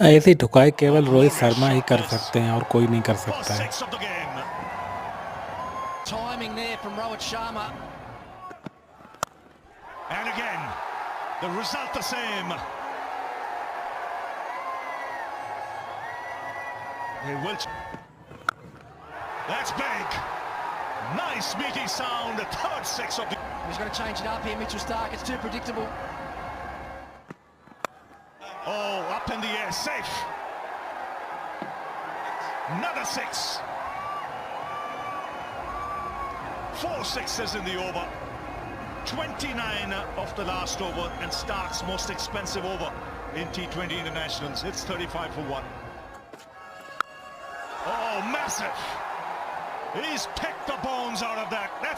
ऐसी ठुकाई केवल Oh, Rohit glorious Sharma ही shot कर this. सकते हैं और कोई नहीं कर First सकता है। six of the game. Timing there from Rohit Sharma. And again, the result the same. They will. That's big. Nice meaty sound. The third six of the. He's going to change it up here, Mitchell Stark. It's too predictable. Oh, up in the air, safe. Another six. 4 sixes in the over. 29 of the last over, and Stark's most expensive over in T20 internationals. It's 35 for 1. Oh, massive. He's picked the bones out of that. That's